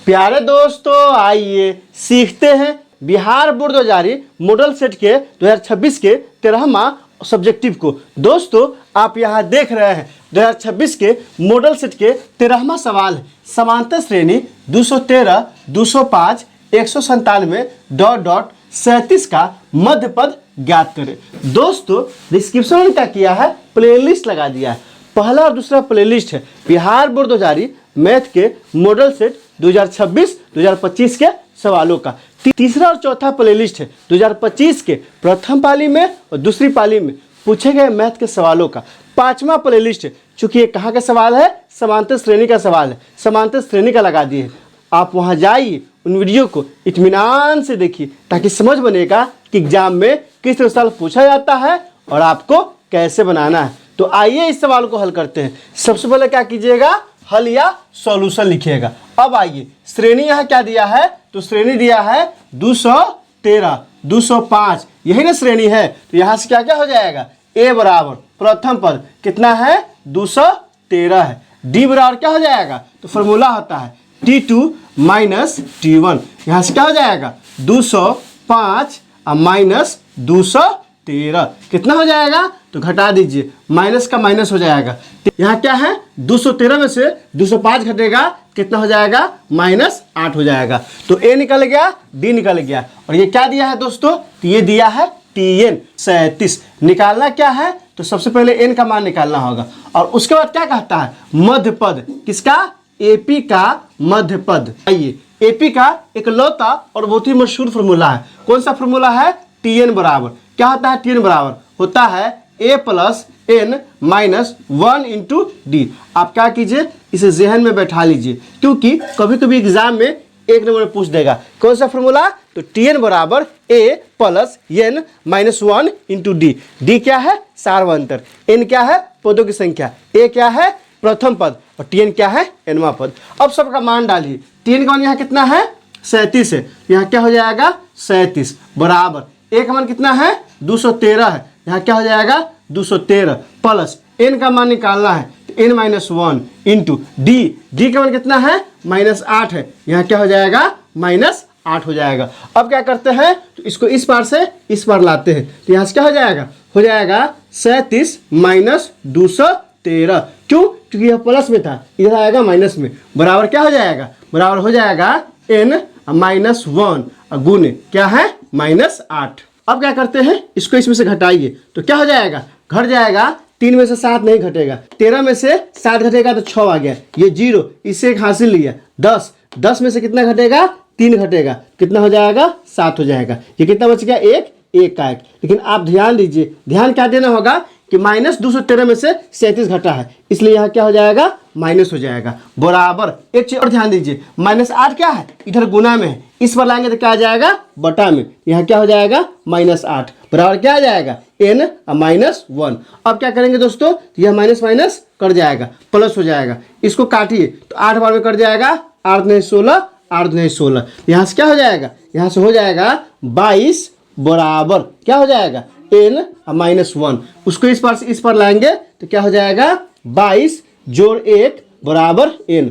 प्यारे दोस्तों, आइए सीखते हैं बिहार बोर्ड 2000 मॉडल सेट के 2026 के 13वां सब्जेक्टिव को। दोस्तों, आप यहाँ देख रहे हैं 2026 के मॉडल सेट के 13वां सवाल है। समांतर श्रेणी 213, 205, 197 ... 37 का मध्य पद ज्ञात करें। दोस्तों, डिस्क्रिप्शन में क्या किया है, प्लेलिस्ट लगा दिया है। पहला और दूसरा प्लेलिस्ट है बिहार बोर्ड 2000 मैथ के मॉडल सेट 2026-2025 के सवालों का। तीसरा और चौथा प्लेलिस्ट है 2025 के प्रथम पाली में और दूसरी पाली में पूछे गए मैथ के सवालों का। पांचवा प्लेलिस्ट है, चूंकि ये कहाँ का सवाल है, समांतर श्रेणी का सवाल है, समांतर श्रेणी का लगा दिए। आप वहाँ जाइए, उन वीडियो को इत्मीनान से देखिए ताकि समझ बनेगा कि एग्जाम में किस तरह सवाल पूछा जाता है और आपको कैसे बनाना है। तो आइए इस सवाल को हल करते हैं। सबसे पहले क्या कीजिएगा, हल या सॉल्यूशन लिखिएगा। अब आइए, श्रेणी यहाँ क्या दिया है, तो श्रेणी दिया है 213, 205, यही ना श्रेणी है। तो यहाँ से क्या क्या हो जाएगा, ए बराबर प्रथम पद कितना है, 213 है। डी बराबर क्या हो जाएगा, तो फॉर्मूला होता है T2 माइनस T1। यहाँ से क्या हो जाएगा, 205 माइनस 213 कितना हो जाएगा, तो घटा दीजिए, माइनस का माइनस हो जाएगा। यहाँ क्या है, 213 में से 205 घटेगा, कितना हो जाएगा, -8 हो जाएगा। तो ए निकल गया, डी निकल गया। और ये क्या दिया है दोस्तों, तो ये दिया है TN 37। निकालना क्या है, तो सबसे पहले एन का मान निकालना होगा और उसके बाद क्या कहता है, मध्य पद किसका, AP का मध्य पद। आइए, AP का एक लौता और बहुत ही मशहूर फॉर्मूला है। कौन सा फॉर्मूला है, TN बराबर क्या होता है, TN बराबर होता है A plus N minus 1 into D. आप क्या कीजिए, इसे जहन में बैठा लीजिए, क्योंकि कभी कभी एग्जाम में एक नंबर में पूछ देगा। कौन सा फॉर्मूला, तो TN बराबर A plus N minus 1 into D. D क्या है, सार्वंतर। N क्या है, पदों की संख्या। A क्या है, प्रथम पद, और TN क्या है, nवां पद। अब सबका मान डालिए। TN का मान यहाँ कितना है, 37 है। यहाँ क्या हो जाएगा, 37 बराबर A का मान कितना है, 213 है। यहाँ क्या हो जाएगा, 213 प्लस n का मान निकालना है, तो n minus 1 into D. D का मान कितना है, -8 है। यहाँ क्या हो जाएगा, -8 हो जाएगा। अब क्या करते हैं, तो इसको इस पार से इस पार लाते हैं, तो यहाँ से क्या हो जाएगा 37 माइनस 213। क्यों, क्योंकि यह प्लस में था, इधर आएगा माइनस में। बराबर क्या हो जाएगा, बराबर हो जाएगा n माइनस 1 गुने क्या है, -8। अब क्या करते हैं, इसको इसमें से घटाइए, तो क्या हो जाएगा, घट जाएगा। 3 में से 7 नहीं घटेगा, 13 में से 7 घटेगा तो 6 आ गया, ये 0, इससे एक हासिल लिया। 10 में से कितना घटेगा, 3 घटेगा, कितना हो जाएगा, 7 हो जाएगा। ये कितना बच गया, एक का एक। लेकिन आप ध्यान दीजिए, ध्यान क्या देना होगा कि -213 में से 37 घटा है, इसलिए यहाँ क्या हो जाएगा, माइनस हो जाएगा। बराबर एक चीज और ध्यान दीजिए, -8 क्या है, इधर गुना में है, इस पर लाएंगे तो क्या आ जाएगा, बटा में। यहाँ क्या हो जाएगा, -8 बराबर क्या आ जाएगा, n माइनस 1। अब क्या करेंगे दोस्तों, यह माइनस माइनस कट जाएगा, प्लस हो जाएगा। इसको काटिए तो 8 बार में कट जाएगा, 8 दूनी 16, 8 दूनी 16। यहाँ से क्या हो जाएगा, यहाँ से हो जाएगा 22 बराबर क्या हो जाएगा, n माइनस 1। उसको इस पार से इस पर लाएंगे तो क्या हो जाएगा, 22 जोड़ 1 बराबर n।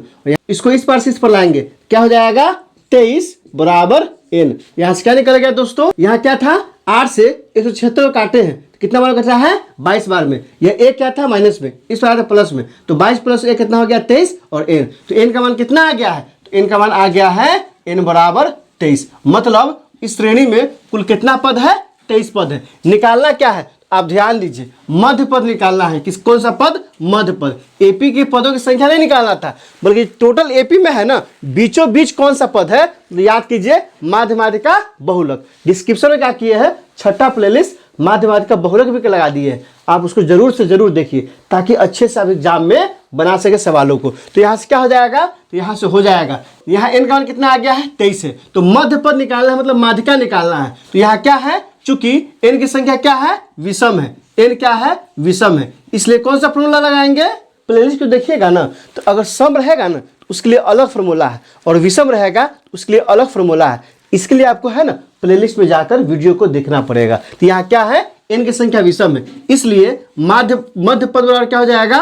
इसको इस पार से इस पर लाएंगे, क्या हो जाएगा, 23 बराबर n। यहाँ से क्या निकल गया दोस्तों, यहाँ क्या था, 8 से 176 काटे हैं, तो कितना बार कटा है, 22 बार में। यह एक क्या था, माइनस में, इस पर आया था प्लस में, तो 22 प्लस 1 कितना हो गया, 23 और n। तो n का मान कितना आ गया है, तो n का मान आ गया है n बराबर 23। मतलब इस श्रेणी में कुल कितना पद है, 23 पद है। निकालना क्या है, आप ध्यान दीजिए, मध्य पद निकालना है। किस, कौन सा पद, मध्य पद। AP के पदों की संख्या नहीं निकालना था, बल्कि टोटल AP में है ना, बीचों बीच कौन सा पद है, तो याद कीजिए, माध्यमातिका बहुलक। डिस्क्रिप्शन में क्या किए हैं, छठा प्लेलिस्ट माध्यमातिका बहुलक भी लगा दिए है। आप उसको जरूर से जरूर देखिए ताकि अच्छे से आप एग्जाम में बना सके सवालों को। तो यहाँ से क्या हो जाएगा, तो यहाँ से हो जाएगा, यहाँ n का मान कितना आ गया है, 23 है। तो मध्य पद निकालना है, मतलब माध्यिका निकालना है। तो यहाँ क्या है, चूंकि n की संख्या क्या है, विषम है, n क्या है, विषम है, इसलिए कौन सा फॉर्मूला लगाएंगे, प्लेलिस्ट को देखिएगा ना, तो अगर सम रहेगा ना तो उसके लिए अलग फॉर्मूला है, और विषम रहेगा तो उसके लिए अलग फॉर्मूला है। इसके लिए आपको है ना, प्लेलिस्ट में जाकर वीडियो को देखना पड़ेगा। तो यहाँ क्या है, n की संख्या विषम है, इसलिए मध्य पद बराबर क्या हो जाएगा,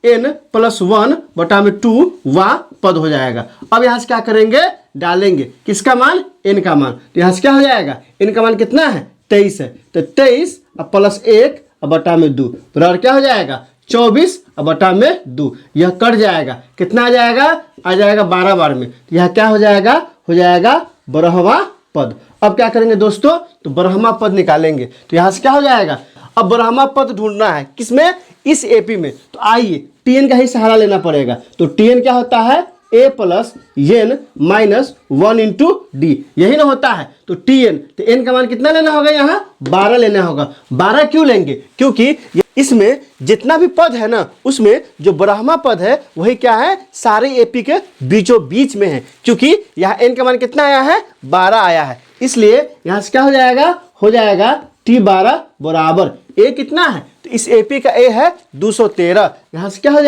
n प्लस 1/2 वह पद हो जाएगा। अब यहाँ से क्या करेंगे, डालेंगे किसका मान, n का मान। तो यहाँ से क्या हो जाएगा, n का मान कितना है 23 है, तो 23 प्लस 1/2 बराबर क्या हो जाएगा 24/2। यह कट जाएगा, कितना आ जाएगा, आ जाएगा 12 बार में। तो यह क्या हो जाएगा 12वां पद। अब क्या करेंगे दोस्तों, तो 12वां पद निकालेंगे। तो यहाँ से क्या हो जाएगा, अब 12वां पद ढूंढना है किसमें, इस एपी में। तो आइए टीएन का ही सहारा लेना पड़ेगा। तो टीएन क्या होता है, a plus n minus 1 into D, यही ना होता है। तो टीएन, तो n का मान कितना लेना होगा, यहाँ 12 लेना होगा। 12 क्यों लेंगे, क्योंकि इसमें जितना भी पद है ना, उसमें जो 12वां पद है वही क्या है, सारे एपी के बीचों बीच में है। क्योंकि यहाँ n का मान कितना आया है, 12 आया है, इसलिए यहाँ से क्या हो जाएगा T12 बराबर a कितना है, तो इस एपी का a है 213। यहाँ से क्या हो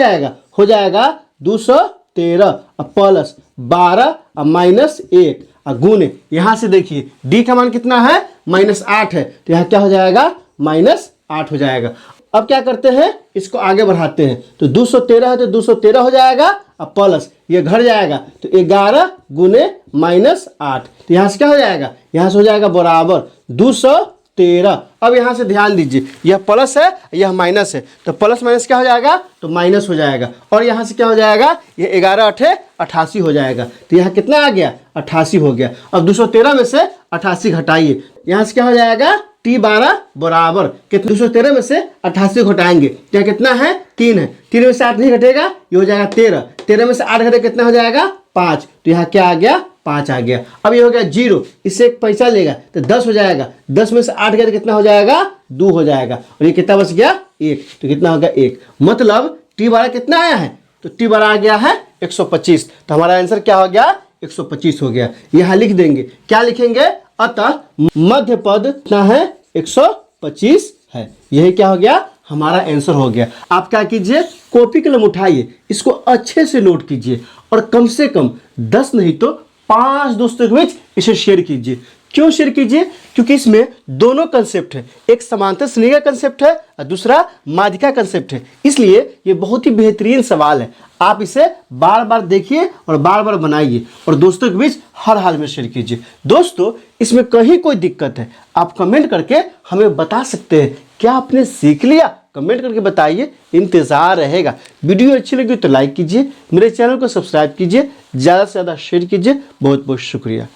जाएगा 213 प्लस 12 माइनस 1 गुने, यहाँ से देखिए d का मान कितना है -8 है, तो यहाँ क्या हो जाएगा -8 हो जाएगा। अब क्या करते हैं, इसको आगे बढ़ाते हैं। तो 213 है तो 213 हो जाएगा, अब प्लस ये घट जाएगा, तो 11 गुने -8, तो यहाँ से क्या हो जाएगा, यहाँ से हो जाएगा बराबर 213। अब यहाँ से ध्यान दीजिए, यह प्लस है यह माइनस है, तो प्लस माइनस क्या हो जाएगा, तो माइनस हो जाएगा। और यहाँ से क्या हो जाएगा, ये 11 8 88 हो जाएगा। तो यहाँ कितना आ गया, 88 हो गया। अब 213 में से 88 घटाइए, यहाँ से क्या हो जाएगा T12 बराबर कितना, 213 में से 88 घटाएंगे तो यहाँ कितना है 3 है, 3 में से 8 नहीं घटेगा, ये हो जाएगा 13, 13 में से 8 घटे कितना हो जाएगा 5, तो यहाँ क्या आ गया 5 आ गया। अब ये हो गया 0, इससे एक पैसा लेगा तो 10 हो जाएगा, 10 में से 8 गया तो कितना हो जाएगा 2 हो जाएगा, और ये कितना बच गया 1, तो कितना हो गया 1। मतलब T12 कितना आया है, तो T12 आ गया है 125। तो हमारा आंसर क्या हो गया 125 हो गया। यहाँ लिख देंगे, क्या लिखेंगे, अतः मध्य पद कितना है 125 है। यही क्या हो गया, हमारा आंसर हो गया। आप क्या कीजिए, कॉपी कलम उठाइए, इसको अच्छे से नोट कीजिए और कम से कम 10 नहीं तो 5 दोस्तों के बीच इसे शेयर कीजिए। क्यों शेयर कीजिए, क्योंकि इसमें दोनों कंसेप्ट है, एक समांतर श्रेणी का कंसेप्ट है और दूसरा माध्यिका कंसेप्ट है, इसलिए ये बहुत ही बेहतरीन सवाल है। आप इसे बार बार देखिए और बार बार बनाइए और दोस्तों के बीच हर हाल में शेयर कीजिए। दोस्तों इसमें कहीं कोई दिक्कत है आप कमेंट करके हमें बता सकते हैं, क्या आपने सीख लिया, कमेंट करके बताइए, इंतज़ार रहेगा। वीडियो अच्छी लगी तो लाइक कीजिए, मेरे चैनल को सब्सक्राइब कीजिए, ज़्यादा से ज़्यादा शेयर कीजिए। बहुत बहुत शुक्रिया।